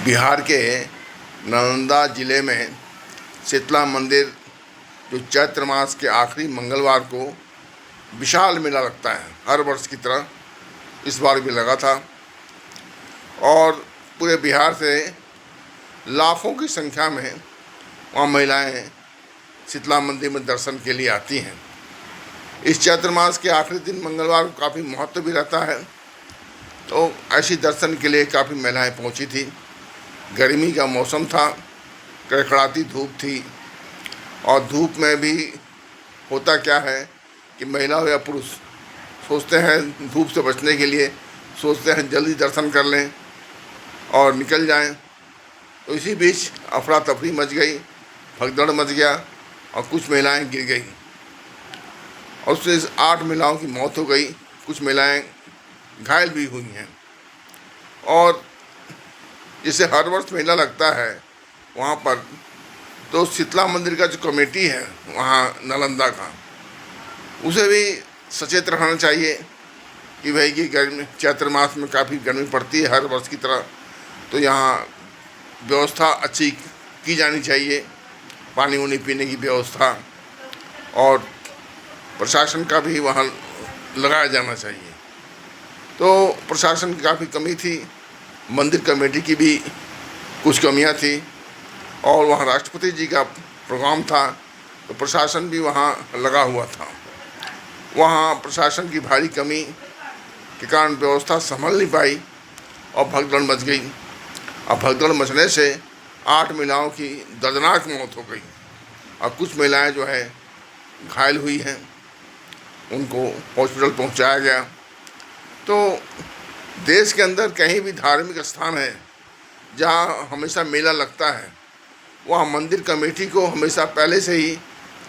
बिहार के नालंदा ज़िले में शीतला मंदिर जो चैत्र मास के आखिरी मंगलवार को विशाल मेला लगता है। हर वर्ष की तरह इस बार भी लगा था और पूरे बिहार से लाखों की संख्या में वहाँ महिलाएं शीतला मंदिर में दर्शन के लिए आती हैं। इस चैत्र मास के आखिरी दिन मंगलवार को काफ़ी महत्व भी रहता है, तो ऐसी दर्शन के लिए काफ़ी महिलाएं पहुंची थी। गर्मी का मौसम था, कड़कड़ाती धूप थी और धूप में भी होता क्या है कि महिला हो या पुरुष सोचते हैं धूप से बचने के लिए, सोचते हैं जल्दी दर्शन कर लें और निकल जाएं। तो इसी बीच अफरा तफरी मच गई, भगदड़ मच गया और कुछ महिलाएं गिर गई और उससे 8 महिलाओं की मौत हो गई। कुछ महिलाएं घायल भी हुई हैं। और जिसे हर वर्ष मेला लगता है वहाँ पर, तो शीतला मंदिर का जो कमेटी है वहाँ नालंदा का, उसे भी सचेत रहना चाहिए कि भाई कि गर्मी चैत्र मास में काफ़ी गर्मी पड़ती है हर वर्ष की तरह, तो यहाँ व्यवस्था अच्छी की जानी चाहिए, पानी वानी पीने की व्यवस्था, और प्रशासन का भी वहाँ लगाया जाना चाहिए। तो प्रशासन की काफ़ी कमी थी, मंदिर कमेटी की भी कुछ कमियां थी और वहाँ राष्ट्रपति जी का प्रोग्राम था, तो प्रशासन भी वहाँ लगा हुआ था। वहाँ प्रशासन की भारी कमी के कारण व्यवस्था संभल नहीं पाई और भगदड़ मच गई। और भगदड़ मचने से 8 महिलाओं की दर्दनाक मौत हो गई और कुछ महिलाएं जो है घायल हुई हैं, उनको हॉस्पिटल पहुंचाया गया। तो देश के अंदर कहीं भी धार्मिक स्थान है जहाँ हमेशा मेला लगता है, वहाँ मंदिर कमेटी को हमेशा पहले से ही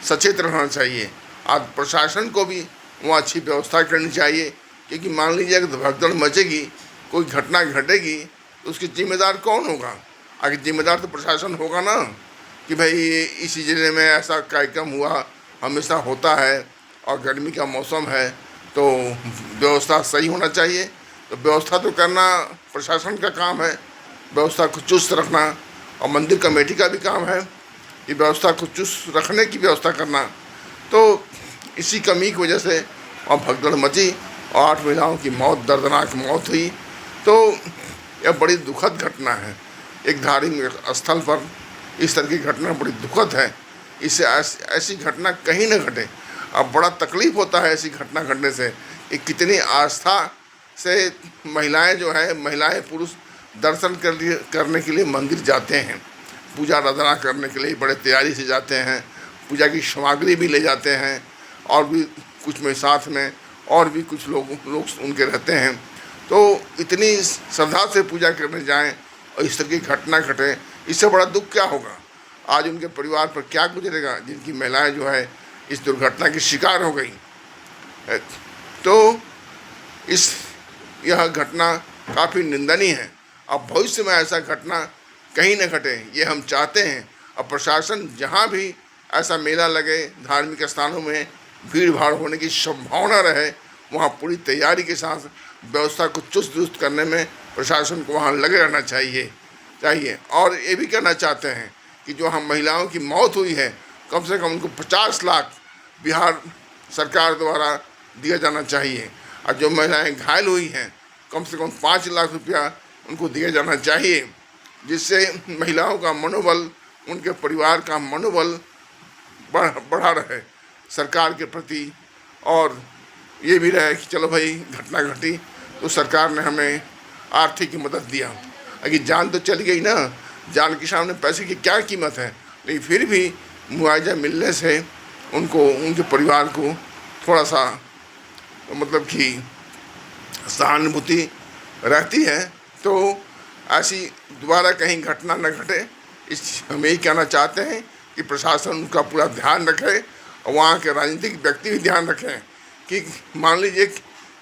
सचेत रहना चाहिए। आज प्रशासन को भी वहाँ अच्छी व्यवस्था करनी चाहिए, क्योंकि मान लीजिए अगर भगदड़ मचेगी, कोई घटना घटेगी, तो उसकी जिम्मेदार कौन होगा? आगे जिम्मेदार तो प्रशासन होगा ना, कि भाई इसी ज़िले में ऐसा कार्यक्रम हुआ, हमेशा होता है और गर्मी का मौसम है, तो व्यवस्था सही होना चाहिए। तो व्यवस्था तो करना प्रशासन का काम है, व्यवस्था को चुस्त रखना, और मंदिर कमेटी का भी काम है कि व्यवस्था को चुस्त रखने की व्यवस्था करना। तो इसी कमी की वजह से वहाँ भगदड़ मची और 8 महिलाओं की मौत, दर्दनाक मौत हुई। तो यह बड़ी दुखद घटना है। एक धार्मिक स्थल पर इस तरह की घटना बड़ी दुखद है। इससे ऐसी घटना कहीं न घटे। अब बड़ा तकलीफ़ होता है ऐसी घटना घटने से कि कितनी आस्था से महिलाएं जो है, महिलाएं पुरुष दर्शन करने के लिए मंदिर जाते हैं, पूजा आराधना करने के लिए बड़े तैयारी से जाते हैं, पूजा की सामग्री भी ले जाते हैं, और भी कुछ में साथ में और भी कुछ लोग उनके रहते हैं। तो इतनी श्रद्धा से पूजा करने जाएं और इस तरह की घटना घटे, इससे बड़ा दुख क्या होगा? आज उनके परिवार पर क्या गुजरेगा जिनकी महिलाएं जो है इस दुर्घटना की शिकार हो गई। तो यह घटना काफ़ी निंदनीय है। अब भविष्य में ऐसा घटना कहीं न घटे, ये हम चाहते हैं। और प्रशासन जहाँ भी ऐसा मेला लगे, धार्मिक स्थानों में भीड़ भाड़ होने की संभावना रहे, वहाँ पूरी तैयारी के साथ व्यवस्था को चुस्त दुरुस्त करने में प्रशासन को वहाँ लगे रहना चाहिए। और ये भी कहना चाहते हैं कि जो हम महिलाओं की मौत हुई है, कम से कम उनको 50 लाख बिहार सरकार द्वारा दिया जाना चाहिए, और जो महिलाएं घायल हुई हैं कम से कम 5 लाख रुपया उनको दिया जाना चाहिए, जिससे महिलाओं का मनोबल, उनके परिवार का मनोबल बढ़ा रहे सरकार के प्रति। और ये भी रहे कि चलो भाई घटना घटी तो सरकार ने हमें आर्थिक मदद दिया। अगर जान तो चली गई ना, जान के सामने पैसे की क्या कीमत है, लेकिन फिर भी मुआवजा मिलने से उनको, उनके परिवार को थोड़ा सा मतलब कि सहानुभूति रहती है। तो ऐसी दोबारा कहीं घटना न घटे, हम यही कहना चाहते हैं कि प्रशासन उनका पूरा ध्यान रखे और वहाँ के राजनीतिक व्यक्ति भी ध्यान रखें कि मान लीजिए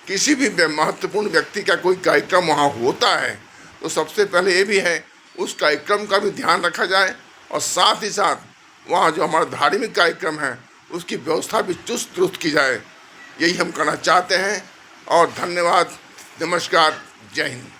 किसी भी महत्वपूर्ण व्यक्ति का कोई कार्यक्रम वहाँ होता है, तो सबसे पहले ये भी है उस कार्यक्रम का भी ध्यान रखा जाए, और साथ ही साथ वहाँ जो हमारा धार्मिक कार्यक्रम है उसकी व्यवस्था भी चुस्त दुरुस्त की जाए। यही हम करना चाहते हैं। और धन्यवाद, नमस्कार, जय हिंद।